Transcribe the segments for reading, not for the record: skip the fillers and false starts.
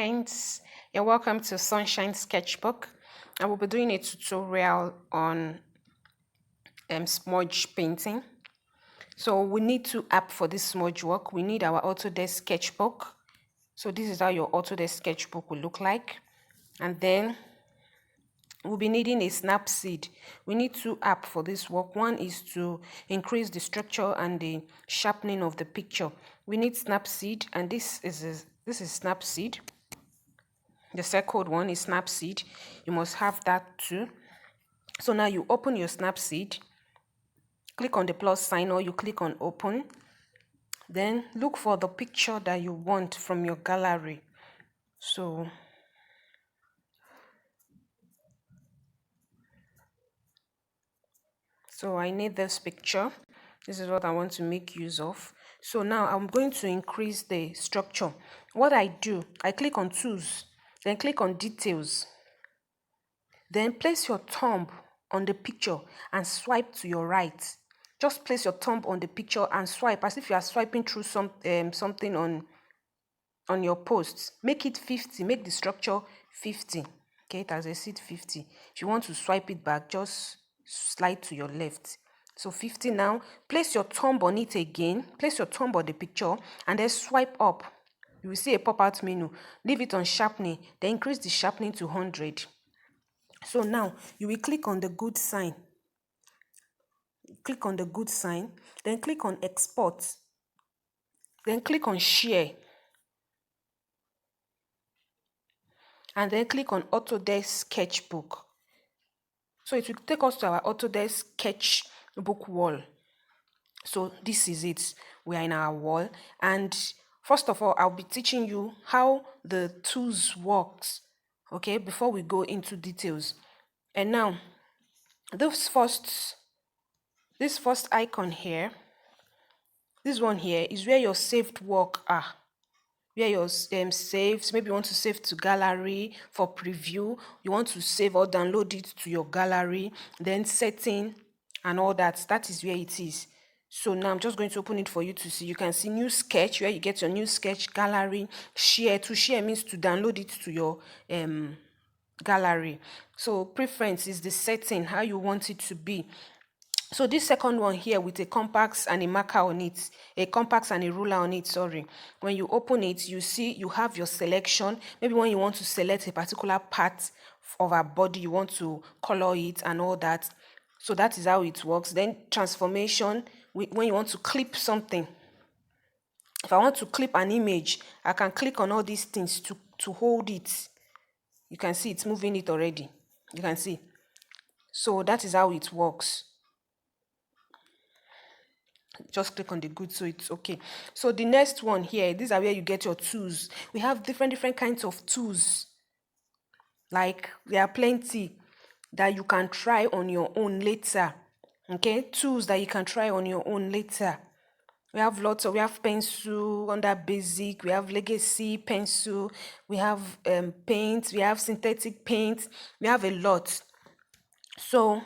friends, you're welcome to Sunshine Sketchbook. I will be doing a tutorial on smudge painting. So we need two apps for this smudge work. We need our Autodesk sketchbook. So this is how your Autodesk sketchbook will look like. And then we'll be needing a Snapseed. We need two apps for this work. One is to increase the structure and the sharpening of the picture. We need Snapseed, and this is Snapseed. The circled one is Snapseed. You must have that too. So now you open your Snapseed, click on the plus sign or you click on open. Then look for the picture that you want from your gallery. So I need this picture. This is what I want to make use of. So now I'm going to increase the structure. What I do, I click on tools, then click on details. Then place your thumb on the picture and swipe to your right. Just place your thumb on the picture and swipe as if you are swiping through something on your posts. Make it 50. Make the structure 50. Okay, it has a seat 50. If you want to swipe it back, just slide to your left. So 50 now. Place your thumb on it again. Place your thumb on the picture and then swipe up. You will see a pop-out menu. Leave it on sharpening. Then increase the sharpening to 100. So now you will click on the good sign. Click on the good sign. Then click on export. Then click on share. And then click on Autodesk Sketchbook. So it will take us to our Autodesk Sketchbook wall. So this is it. We are in our wall. And first of all, I'll be teaching you how the tools works. Okay, before we go into details. And now, this first icon here, this one here is where your saved work are. Where your saves, maybe you want to save to gallery for preview, you want to save or download it to your gallery, then setting and all that. That is where it is. So now I'm just going to open it for you to see. You can see new sketch, where you get your new sketch, gallery, share. To share means to download it to your gallery. So preference is the setting, how you want it to be. So this second one here with a compass and a marker on it, a compass and a ruler on it, sorry. When you open it, you see you have your selection. Maybe when you want to select a particular part of our body, you want to color it and all that. So that is how it works. Then transformation, when you want to clip something. If I want to clip an image, I can click on all these things to hold it. You can see it's moving it already. You can see. So that is how it works. Just click on the good, so it's okay. So the next one here, these are where you get your tools. We have different kinds of tools. Like there are plenty that you can try on your own later. Okay, tools that you can try on your own later. We have lots of, we have pencil under basic, we have legacy pencil, we have paint, we have synthetic paint, we have a lot. So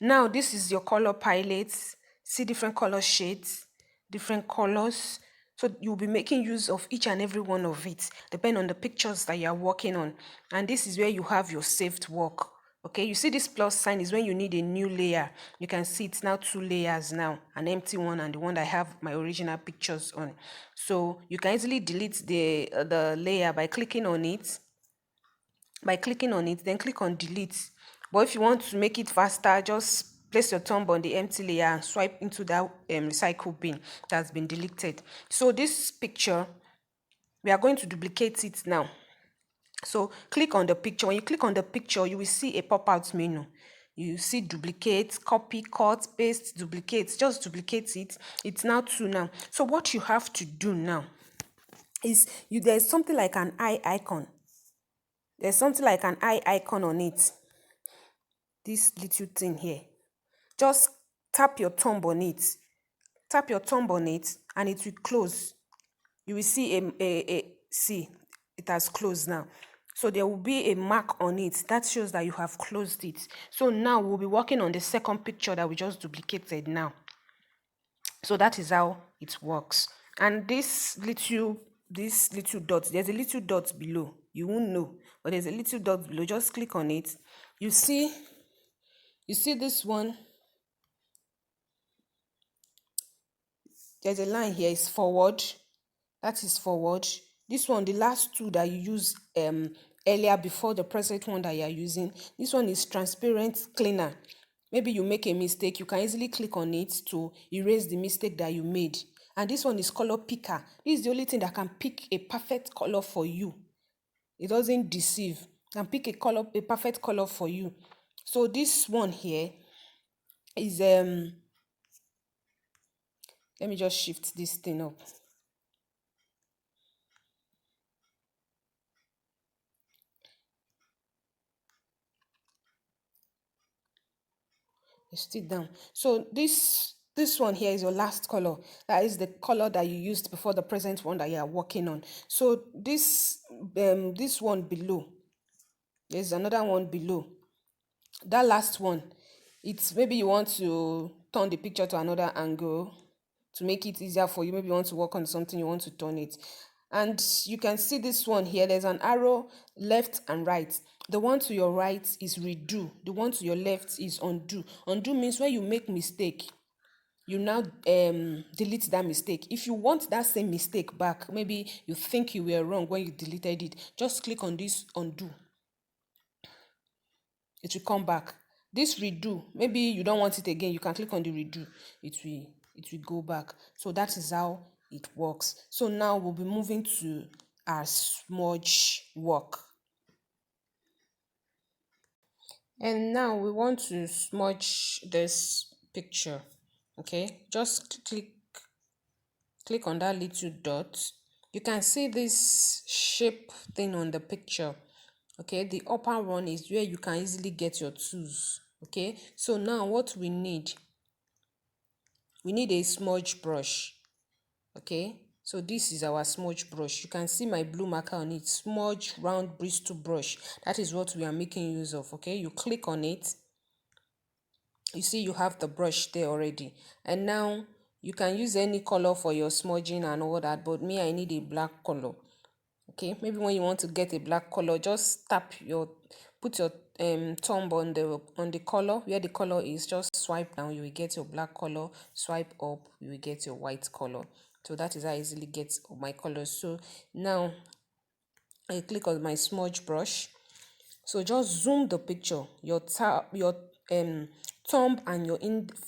now this is your color palette. See different color shades, different colors. So you'll be making use of each and every one of it, depending on the pictures that you're working on. And this is where you have your saved work. Okay, you see this plus sign is when you need a new layer. You can see it's now 2 layers now, an empty one and the one that I have my original pictures on. So you can easily delete the layer by clicking on it. Then click on delete. But if you want to make it faster, just place your thumb on the empty layer and swipe into that recycle bin that has been deleted. So this picture, we are going to duplicate it now. So click on the picture. When you click on the picture, you will see a pop-out menu. You see duplicate, copy, cut, paste, duplicate. Just duplicate it. It's now 2 now. So what you have to do now is there's something like an eye icon. There's something like an eye icon on it. This little thing here. Just tap your thumb on it. Tap your thumb on it and it will close. You will see see, it has closed now. So there will be a mark on it that shows that you have closed it. So now we'll be working on the second picture that we just duplicated now. So that is how it works. And this little this little dot. There's a little dot below. You won't know, but there's a little dot below. Just click on it. You see this one. There's a line here, is forward. That is forward. This one, the last two that you used earlier before the present one that you are using, this one is transparent cleaner. Maybe you make a mistake, you can easily click on it to erase the mistake that you made. And this one is color picker. This is the only thing that can pick a perfect color for you. It doesn't deceive. It can pick a perfect color for you. So this one here is let me just shift this thing up. It's still down. So this one here is your last color. That is the color that you used before the present one that you are working on. So this one below, there's another one below. That last one, it's maybe you want to turn the picture to another angle to make it easier for you. Maybe you want to work on something, you want to turn it. And you can see this one here, there's an arrow left and right. The one to your right is redo. The one to your left is undo. Undo means when you make mistake, you now delete that mistake. If you want that same mistake back, maybe you think you were wrong when you deleted it, just click on this undo. It will come back. This redo, maybe you don't want it again, you can click on the redo. It will go back. So that is how it works. So now we'll be moving to our smudge work. And now we want to smudge this picture. Okay, just click on that little dot. You can see this shape thing on the picture. Okay, the upper one is where you can easily get your tools. Okay, so now what we need a smudge brush. Okay, so this is our smudge brush. You can see my blue marker on it, smudge round bristle brush. That is what we are making use of. Okay, you click on it, you see you have the brush there already, and now you can use any color for your smudging and all that, but me, I need a black color. Okay, maybe when you want to get a black color, just put your thumb on the color where the color is, just swipe down, you will get your black color. Swipe up, you will get your white color. So that is how I easily get my colors. So now I click on my smudge brush. So just zoom the picture, your thumb and your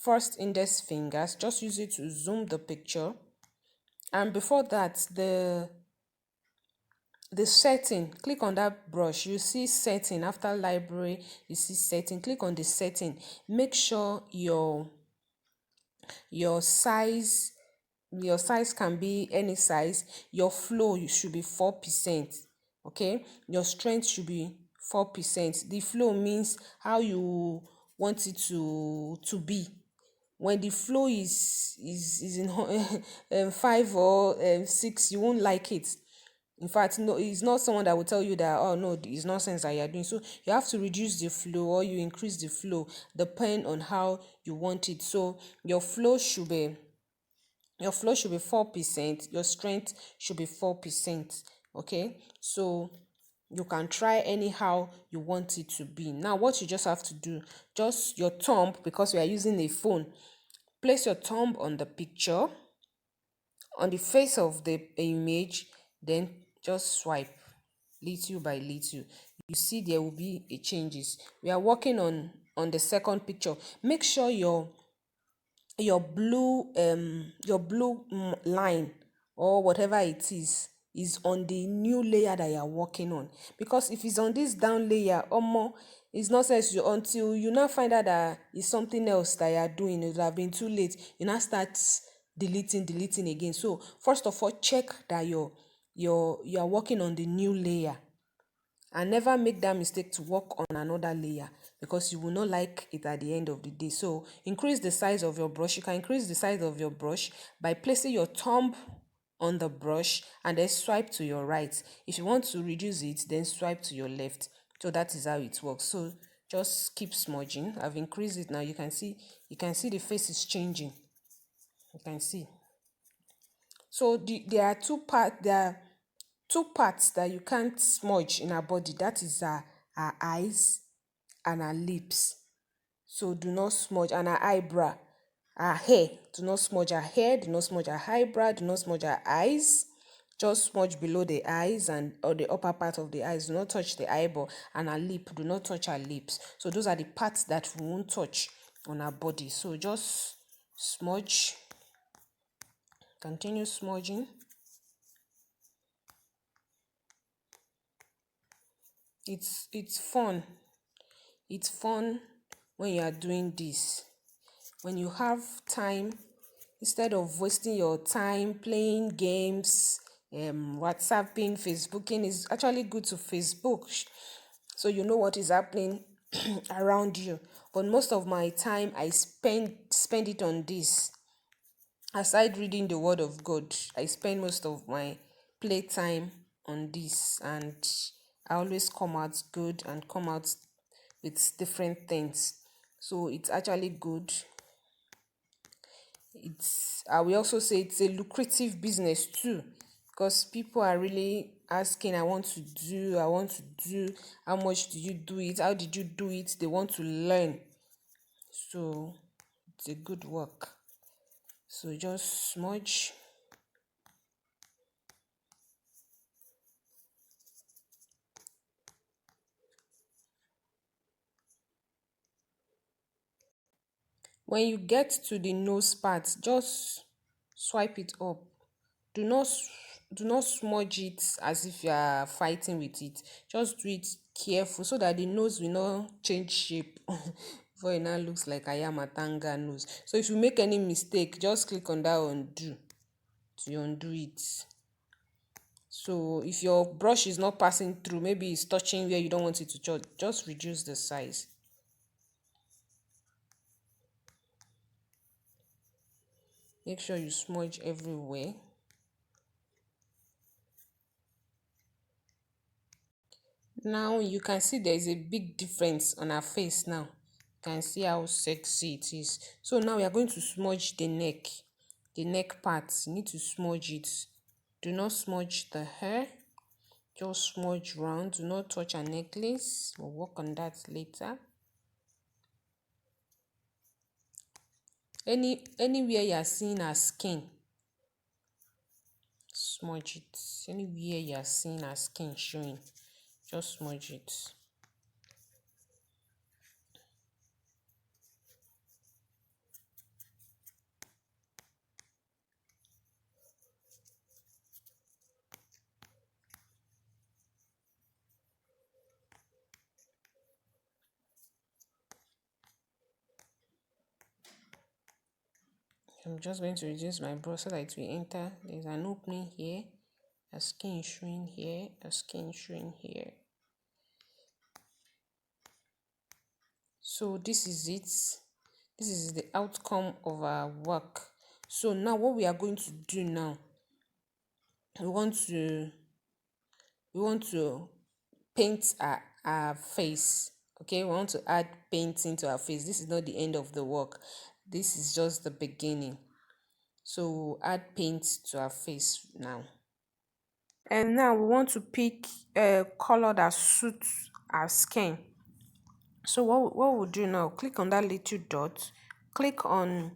first index fingers, just use it to zoom the picture. And before that, the setting, click on that brush, you see setting. After library, you see setting, click on the setting. Make sure your size can be any size. Your flow should be 4%. Okay, your strength should be 4%. The flow means how you want it to be. When the flow is in 5 or 6, you won't like it. In fact, no, it's not someone that will tell you that, oh no, it's nonsense that you're doing. So you have to reduce the flow or you increase the flow, depending on how you want it. So your flow should be 4%, your strength should be 4%. Okay, so you can try anyhow you want it to be. Now what you just have to do, just your thumb, because we are using a phone, place your thumb on the picture, on the face of the image, then just swipe little by little. You see there will be a changes. We are working on the second picture. Make sure your blue line or whatever it is on the new layer that you are working on, because if it's on this down layer, it's not necessary until you now find out that it's something else that you are doing. It would have been too late. You now start deleting again. So first of all, check that you are working on the new layer, and never make that mistake to work on another layer, because you will not like it at the end of the day. So increase the size of your brush. You can increase the size of your brush by placing your thumb on the brush and then swipe to your right. If you want to reduce it, then swipe to your left. So that is how it works. So just keep smudging. I've increased it now. You can see the face is changing. You can see. So there are two parts. two parts that you can't smudge in our body, that is our eyes and our lips. So do not smudge. And our eyebrow, our hair, do not smudge our hair, do not smudge our eyebrow, do not smudge our eyes. Just smudge below the eyes and or the upper part of the eyes. Do not touch the eyeball. And our lip, do not touch our lips. So those are the parts that we won't touch on our body. So just smudge, continue smudging. It's fun. It's fun when you are doing this. When you have time, instead of wasting your time playing games, WhatsApping, Facebooking, is actually good to Facebook. So you know what is happening around you. But most of my time I spend it on this. Aside reading the word of God, I spend most of my playtime on this, and I always come out good and come out with different things. So it's actually good. It's I will also say it's a lucrative business too, because people are really asking, I want to do, how much do you do it, how did you do it, they want to learn. So it's a good work. So just smudge. When you get to the nose part, just swipe it up. Do not do not smudge it as if you are fighting with it. Just do it careful so that the nose will not change shape before it now looks like I am a tanga nose. So if you make any mistake, just click on that undo to undo it. So if your brush is not passing through, maybe it's touching where you don't want it to touch, just reduce the size. Make sure you smudge everywhere. Now you can see there is a big difference on her face now. You can see how sexy it is. So now we are going to smudge the neck part. You need to smudge it. Do not smudge the hair. Just smudge round. Do not touch her necklace. We'll work on that later. Anywhere you are seeing her skin, smudge it. Anywhere you are seeing her skin showing, just smudge it. I'm just going to reduce my brush so that it will enter. There's an opening here, a skin showing here, a skin showing here. So this is it. This is the outcome of our work. So now what we are going to do now, we want to paint our face. Okay, we want to add paint into our face. This is not the end of the work. This is just the beginning. So we'll add paint to our face now. And now we want to pick a color that suits our skin. So what we'll do now, click on that little dot, click on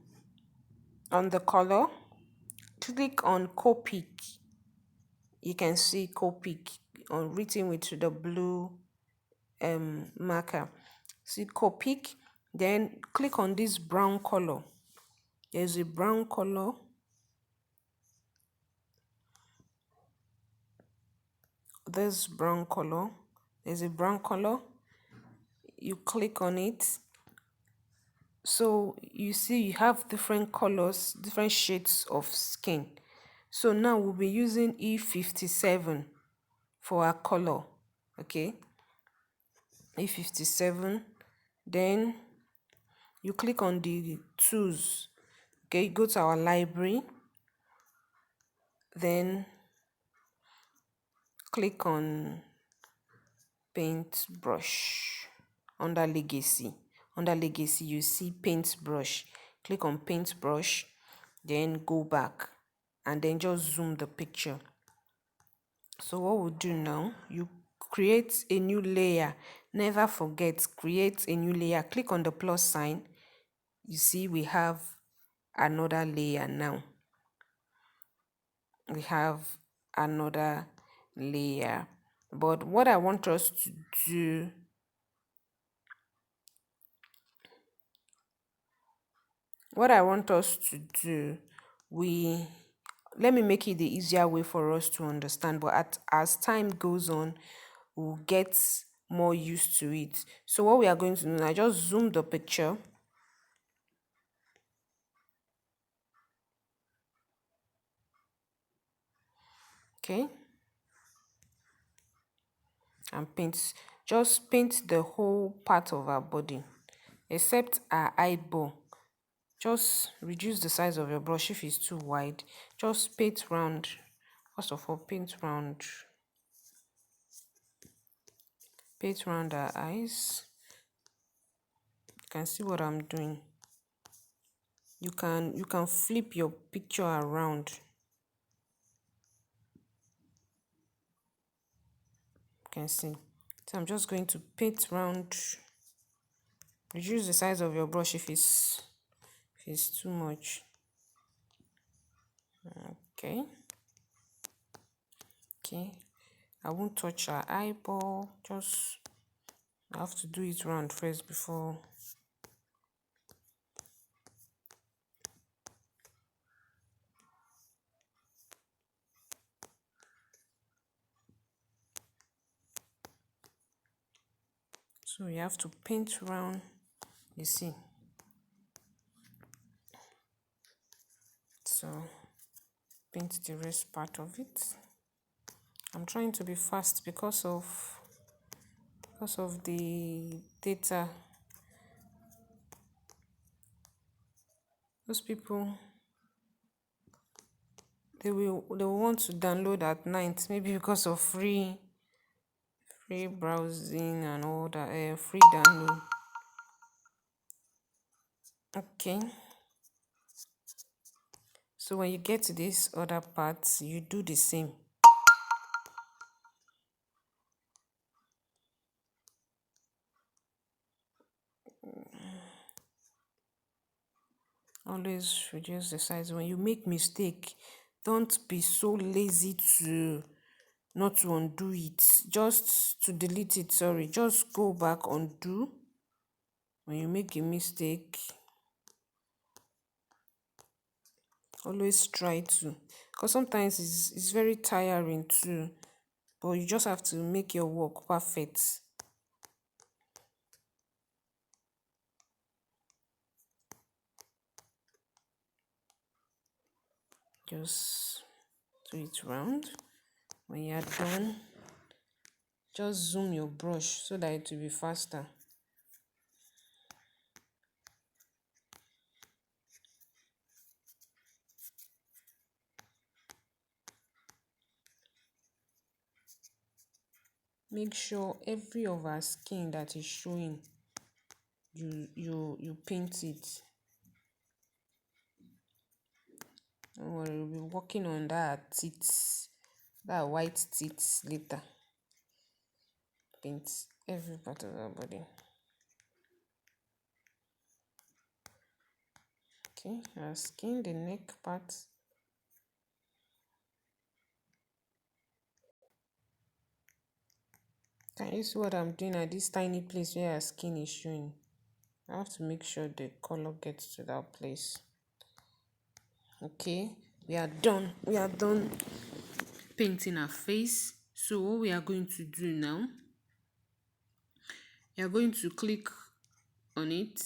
the color, click on Copic. You can see Copic on written with the blue marker. See Copic, then click on this brown color. There's a brown color. This brown color. There's a brown color. You click on it. So you see you have different colors, different shades of skin. So now we'll be using E57 for our color. Okay, E57. Then you click on the tools. Okay, you go to our library. Then click on paintbrush. Under legacy, you see paintbrush. Click on paintbrush, then go back and then just zoom the picture. So what we'll do now, you create a new layer. Never forget, create a new layer. Click on the plus sign. You see we have another layer now. We have another layer. But what I want us to do, let me make it the easier way for us to understand, but as time goes on, we'll get more used to it. So what we are going to do now, just zoom the picture. Okay. And just paint the whole part of our body, except our eyeball. Just reduce the size of your brush if it's too wide. Just paint round. First of all, paint round our eyes. You can see what I'm doing. You can flip your picture around. You can see. So I'm just going to paint round. Reduce the size of your brush if it's too much. Okay. I won't touch our eyeball. Just I have to do it round first before. So you have to paint round, you see. So paint the rest part of it. I'm trying to be fast because of the data. Those people, they will want to download at night, maybe because of free browsing and all that, free download. Okay. So when you get to this other part, you do the same. Always reduce the size. When you make mistake, don't be so lazy to not to undo it, just to delete it. Sorry, just go back, undo. When you make a mistake, always try to, because sometimes it's very tiring too, but you just have to make your work perfect. Just do it round. When you're done, just zoom your brush so that it will be faster. Make sure every of our skin that is showing, you paint it. Don't worry, we'll be working on that teeth, that white teeth later. Paint every part of our body. Okay, our skin, the neck part. Can you see what I'm doing at this tiny place where our skin is showing? I have to make sure the color gets to that place. Okay, we are done. We are done painting our face. So what we are going to do now, you are going to click on it.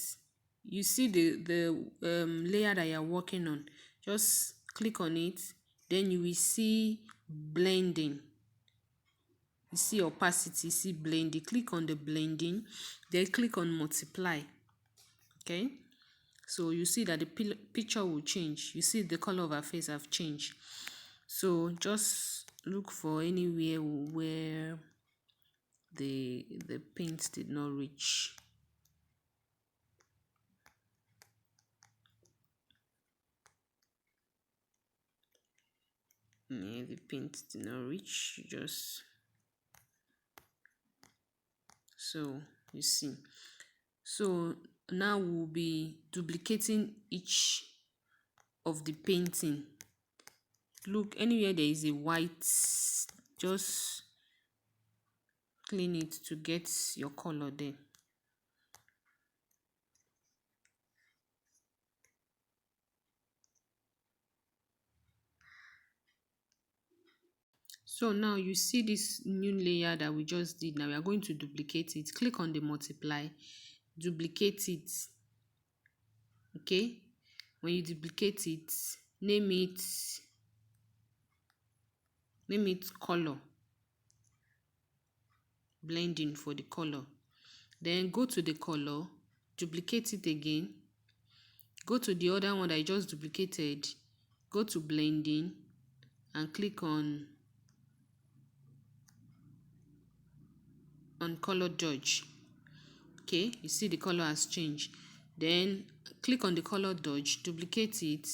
You see the layer that you are working on. Just click on it. Then you will see blending. You see opacity, see blending. Click on the blending. Then click on multiply. Okay. So you see that the picture will change. You see the color of our face have changed. So just look for anywhere where the paint did not reach. the paint did not reach. Just so you see. So now we'll be duplicating each of the painting. Look, anywhere there is a white, just clean it to get your color there. So now you see this new layer that we just did. Now we are going to duplicate it. Click on the multiply, duplicate it. Okay, when you duplicate it, name it color, blending for the color. Then go to the color, duplicate it again, go to the other one that I just duplicated, go to blending and click on color dodge. Okay, you see the color has changed. Then click on the color dodge, duplicate it,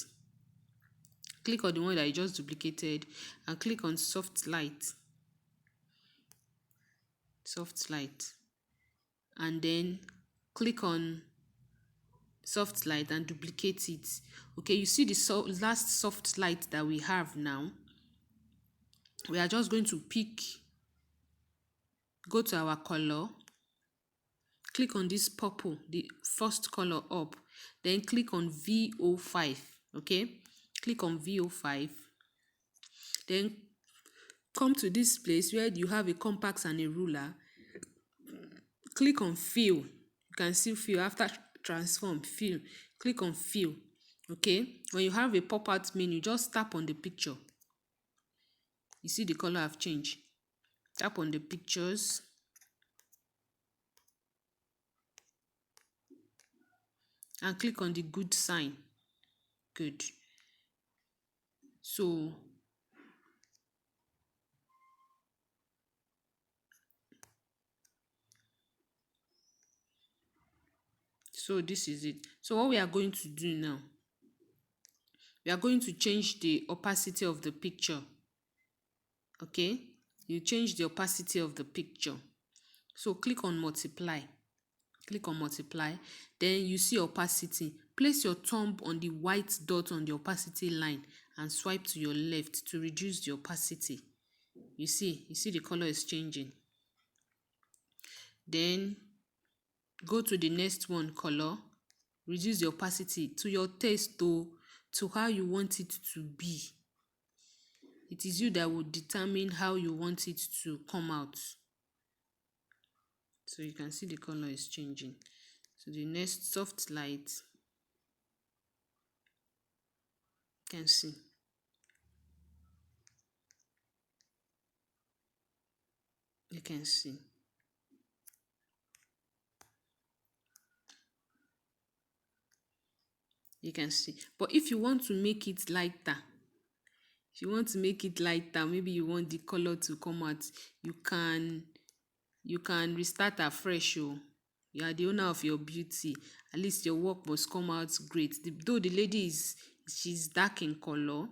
click on the one that I just duplicated and click on soft light, and then click on soft light and duplicate it. Okay, you see the last soft light that we have now. We are just going to go to our color, click on this purple, the first color up, then click on VO5. Okay, click on VO5, then come to this place where you have a compass and a ruler, click on fill. You can see fill after transform, fill, click on fill. Okay, when you have a pop-out menu, just tap on the picture. You see the color have changed. Tap on the pictures and click on the good sign. Good. So this is it. So what we are going to do now, we are going to change the opacity of the picture. Okay, you change the opacity of the picture. So click on multiply, then you see opacity. Place your thumb on the white dot on the opacity line and swipe to your left to reduce the opacity. You see the color is changing. Then go to the next one, color, reduce the opacity to your taste, to how you want it to be. It is you that will determine how you want it to come out. So you can see the color is changing. So the next soft light, you can see. You can see. You can see. But if you want to make it lighter, maybe you want the color to come out, you can restart afresh. You are the owner of your beauty. At least your work must come out great. Though the lady she's dark in color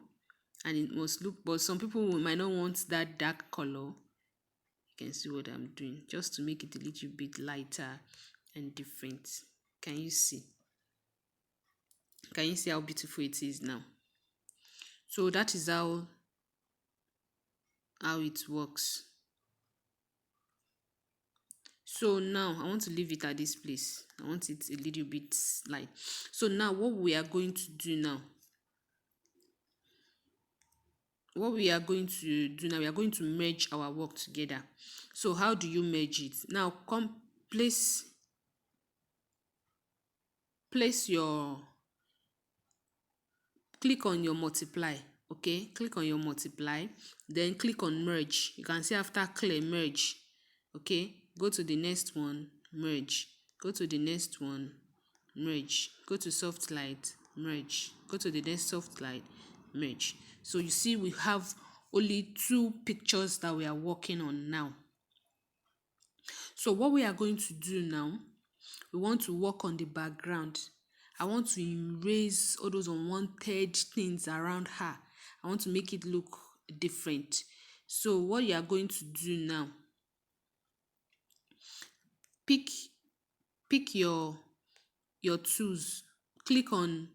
and it must look, but some people might not want that dark color. You can see what I'm doing just to make it a little bit lighter and different. Can you see? Can you see how beautiful it is now? So that is how it works. So now I want to leave it at this place. I want it a little bit light. So now what we are going to do now, we are going to merge our work together. So how do you merge it? Now come place your, click on your multiply. Okay, click on your multiply, then click on merge. You can see after clear, merge. Okay, go to the next one, merge. Go to the next one, merge. Go to soft light, merge. Go to the next soft light, merge. So you see we have only 2 pictures that we are working on now. So what we are going to do now, we want to work on the background. I want to erase all those unwanted things around her. I want to make it look different. So what you are going to do now, pick pick your tools, click on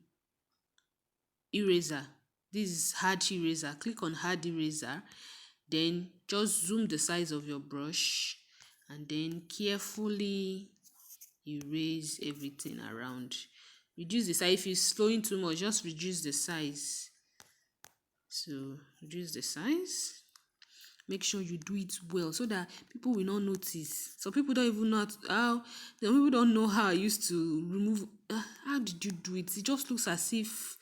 eraser. This is hard eraser. Click on hard eraser, then just zoom the size of your brush and then carefully erase everything around. Reduce the size. If it's flowing too much, just reduce the size. So reduce the size. Make sure you do it well so that people will not notice. Some people don't even know how. Some people don't know how I used to remove. How did you do it? It just looks as if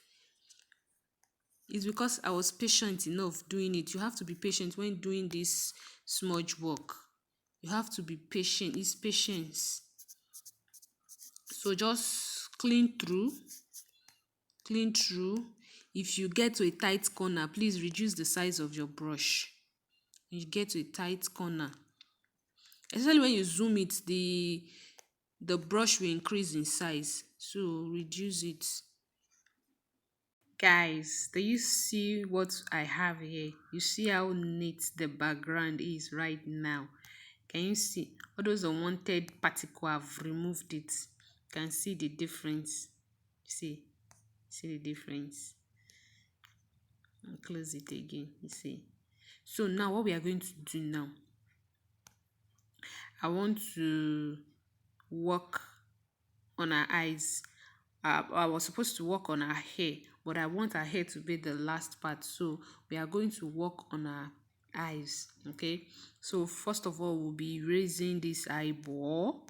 it's because I was patient enough doing it. You have to be patient when doing this smudge work. You have to be patient. It's patience. So just clean through. If you get to a tight corner, please reduce the size of your brush. You get to a tight corner, especially when you zoom it, the brush will increase in size, so reduce it. Guys, do you see what I have here? You see how neat the background is right now? Can you see all those unwanted particles? I've removed it. You can see the difference. See the difference. And close it again. You see. So now what we are going to do now, I want to work on her eyes. I was supposed to work on her hair, but I want her hair to be the last part. So we are going to work on her eyes. Okay. So first of all, we'll be erasing this eyeball.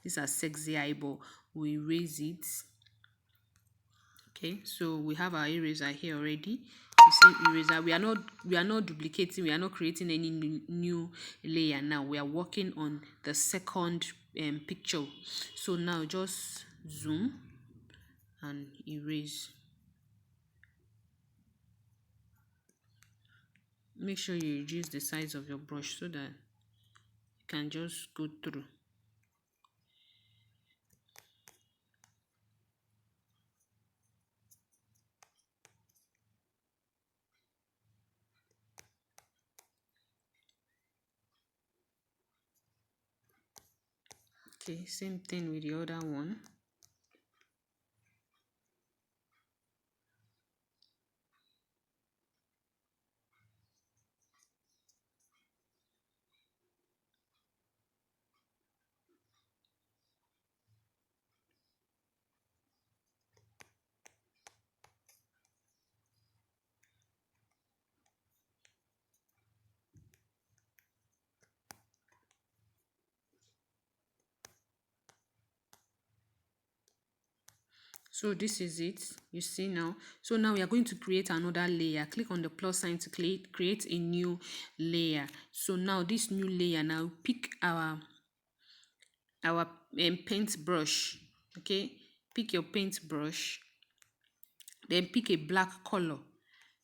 This is a sexy eyeball. We erase it. Okay. So we have our eraser here already. The same eraser. We are not duplicating. We are not creating any new layer now. We are working on the second picture. So now just zoom and erase. Make sure you reduce the size of your brush so that you can just go through. Okay, same thing with the other one. So this is it. You see now. So now we are going to create another layer. Click on the plus sign to create a new layer. So now this new layer, now pick our paint brush. Okay, pick your paint brush, then pick a black color.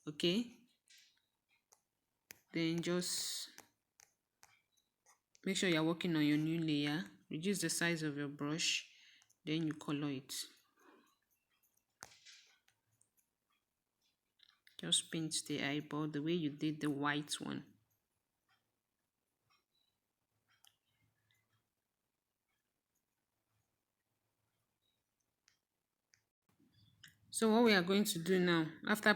Okay, then just make sure you're working on your new layer. Reduce the size of your brush, then you color it. Just paint the eyeball the way you did the white one. So what we are going to do now, after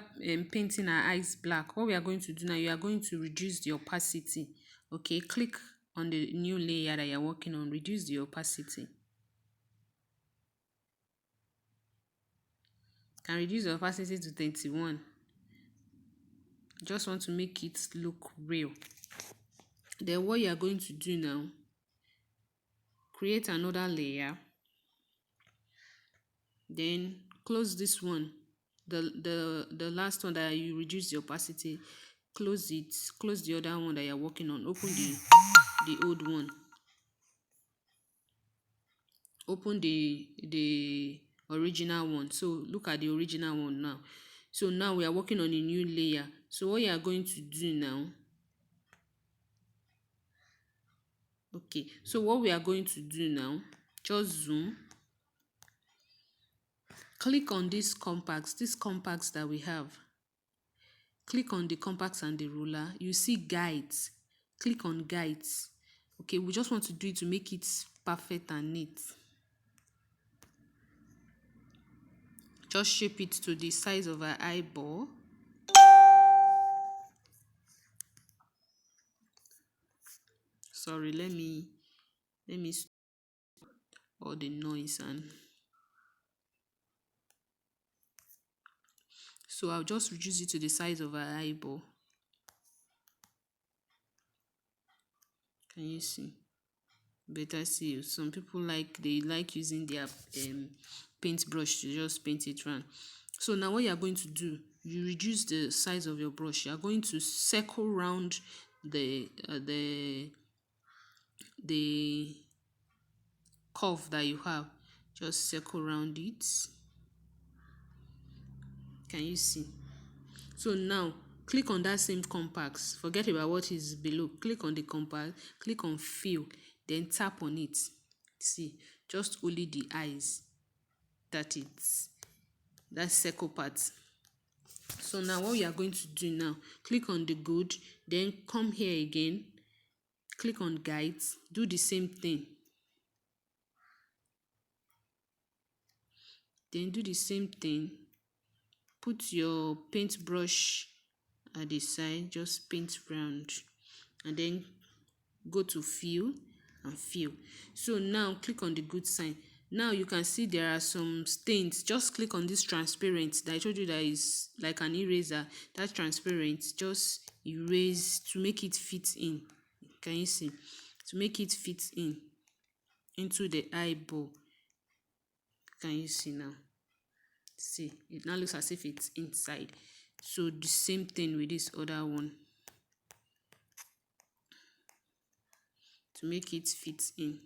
painting our eyes black, what we are going to do now, you are going to reduce the opacity. Okay, click on the new layer that you're working on, reduce the opacity. Can reduce the opacity to 31. Just want to make it look real. Then what you are going to do now, create another layer, then close this one, the last one that you reduce the opacity, close it, close the other one that you're working on, open the old one, open the original one. So look at the original one now. So now we are working on a new layer. So what you are going to do now, okay, so what we are going to do now, just zoom, click on these compacts that we have, click on the compass and the ruler. You see guides. Click on guides. Okay, we just want to do it to make it perfect and neat. Just shape it to the size of our eyeball. Sorry, let me stop all the noise. And so I'll just reduce it to the size of our eyeball. Can you see? Better see. Some people they like using their paintbrush to just paint it round. So now what you are going to do, you reduce the size of your brush. You are going to circle round the curve that you have. Just circle around it. Can you see? So now click on that same compass. Forget about what is below. Click on the compass, click on fill, then tap on it. See, just only the eyes. That circle part. So now what we are going to do now, click on the good, then come here again, click on guides, do the same thing. Then do the same thing. Put your paintbrush at the side, just paint round, and then go to fill and fill. So now click on the good sign. Now you can see there are some stains. Just click on this transparent that I told you that is like an eraser. That transparent, just erase to make it fit in. Can you see? To make it fit in into the eyeball. Can you see now? See, it now looks as if it's inside. So the same thing with this other one. To make it fit in.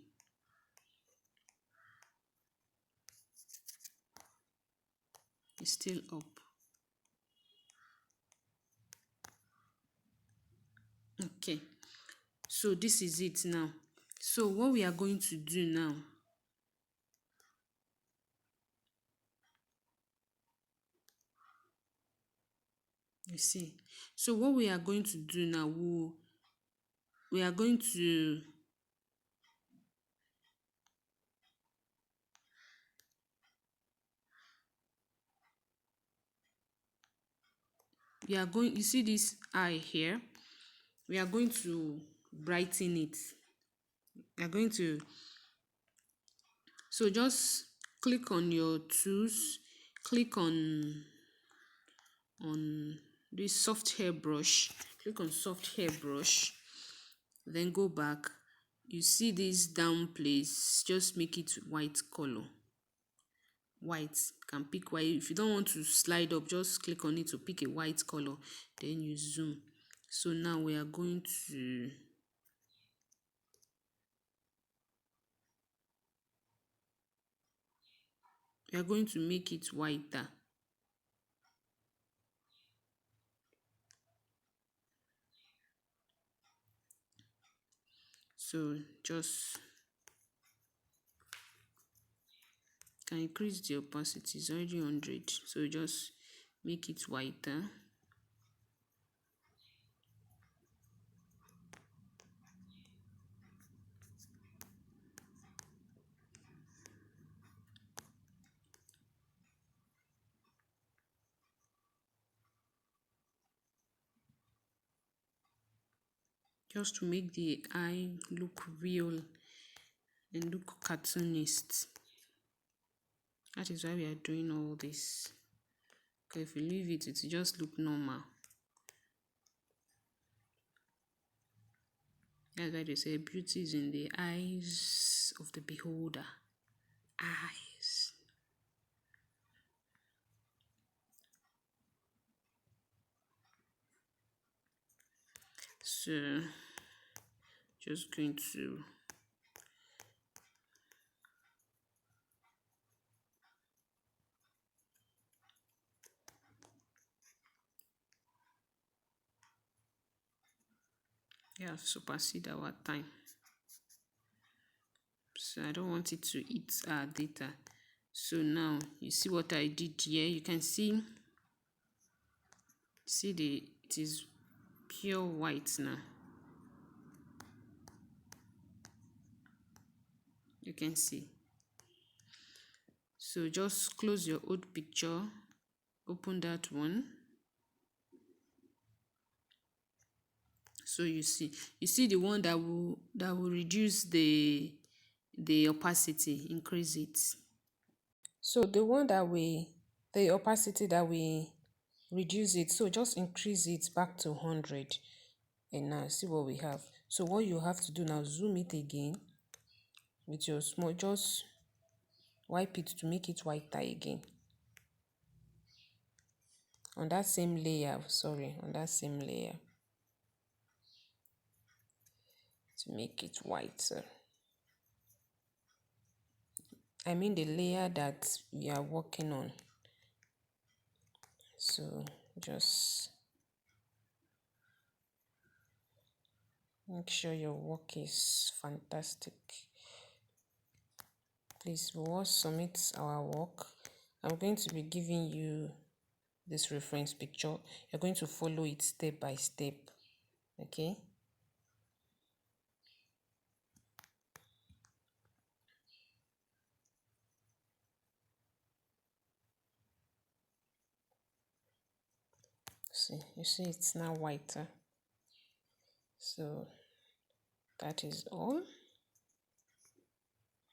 It's still up. Okay, so this is it now. So what we are going to do now, you see, so what we are going to do now, we are going to you see this eye here, we are going to brighten it. We are going to, so just click on your tools, click on this soft hair brush, click on soft hair brush, then go back. You see this down place, just make it white color. White, can pick white. If you don't want to slide up, just click on it to pick a white color, then you zoom. So now we are going to make it whiter. So just can increase the opacity. It's already 100, so just make it whiter. Just to make the eye look real and look cartoonist. That is why we are doing all this. Because if you leave it, it will just look normal. That's why they say beauty is in the eyes of the beholder. Eyes. So just going to supersede our time. So I don't want it to eat our data. So now you see what I did here. You can see See, it is pure white now. You can see. So just close your old picture, open that one. So you see the one that will reduce the opacity, increase it. So the opacity that we reduce it, so just increase it back to 100. And now see what we have. So what you have to do now, zoom it again with your small, just wipe it to make it whiter again. On that same layer, on that same layer. To make it whiter. I mean the layer that we are working on. So just make sure your work is fantastic. Please, we will submit our work. I'm going to be giving you this reference picture. You're going to follow it step by step. Okay? See, you see it's now whiter. So that is all.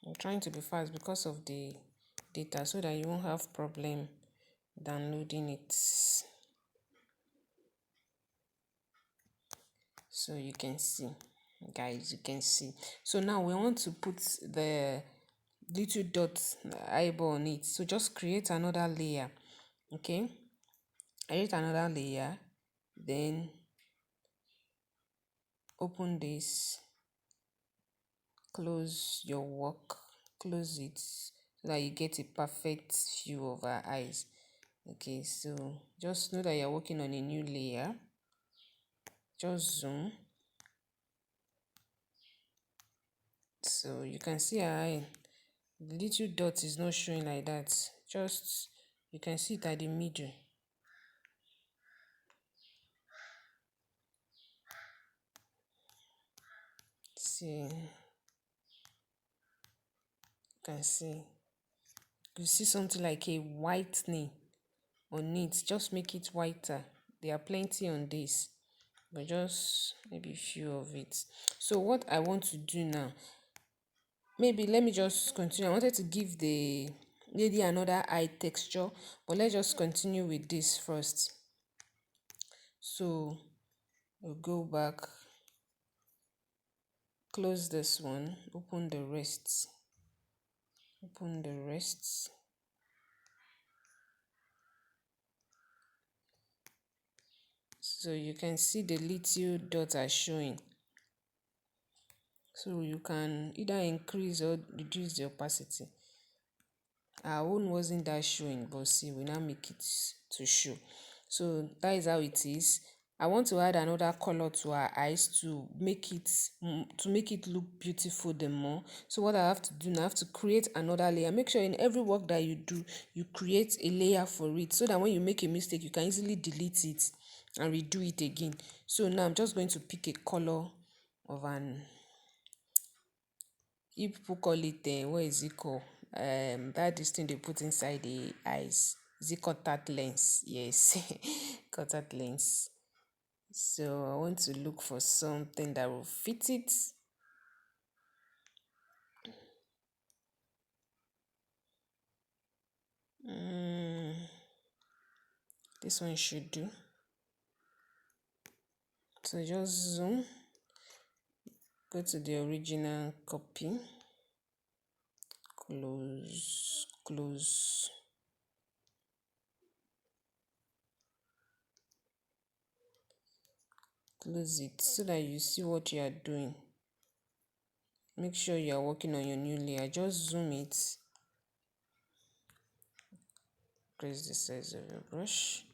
I'm trying to be fast because of the data so that you won't have problem downloading it. So you can see, guys, you can see. So now we want to put the little dot eyeball on it. So just create another layer. Okay, create another layer, then open this, close your work, close it so that you get a perfect view of our eyes. Okay, so just know that you're working on a new layer. Just zoom. So you can see our eye. The little dot is not showing like that. Just you can see it at the middle. See, you can see. You see something like a whitening on it. Just make it whiter. There are plenty on this, but just maybe a few of it. So what I want to do now, maybe let me just continue. I wanted to give the lady another eye texture, but let's just continue with this first. So we'll go back, close this one, open the rest, open the rest. So you can see the little dots are showing. So you can either increase or reduce the opacity. Our own wasn't that showing, but see, we now make it to show. So that is how it is. I want to add another color to our eyes to make it look beautiful the more. So what I have to do now, I have to create another layer. Make sure in every work that you do, you create a layer for it so that when you make a mistake, you can easily delete it and redo it again. So now I'm just going to pick a color of an, you people call it what is it called, that this thing they put inside the eyes, is it contact lens? Yes. Contact lens. So I want to look for something that will fit it. This one should do. So just zoom, go to the original copy, close, close. Close it so that you see what you are doing. Make sure you are working on your new layer. Just zoom it. Increase the size of your brush.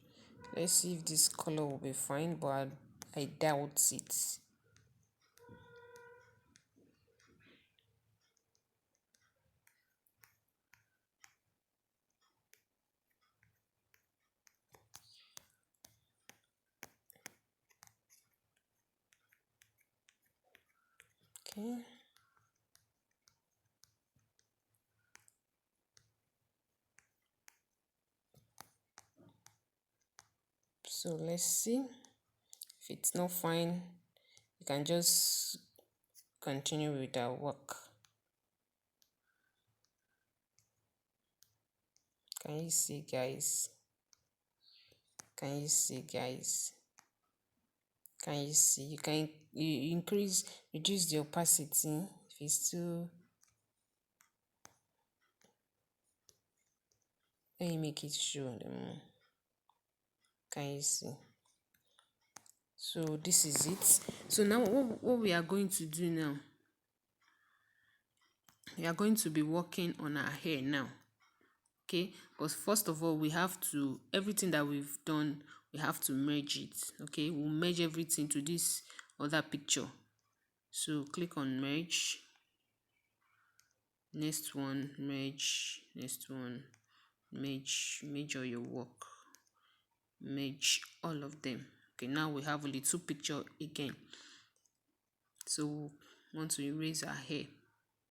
Let's see if this color will be fine, but I doubt it. Okay. So let's see. If it's not fine, you can just continue with our work. Can you see, guys? Can you see, guys? Can you see? You can reduce the opacity if it's too. Let me make it show them. Can you see? So this is it. So now what we are going to do now, we are going to be working on our hair now. Okay, because first of all, we have to, everything that we've done, we have to merge it. Okay, we'll merge everything to this other picture. So click on merge, next one, merge, next one, merge all your work, merge all of them. Okay, now we have only two picture again. So we want to erase our hair.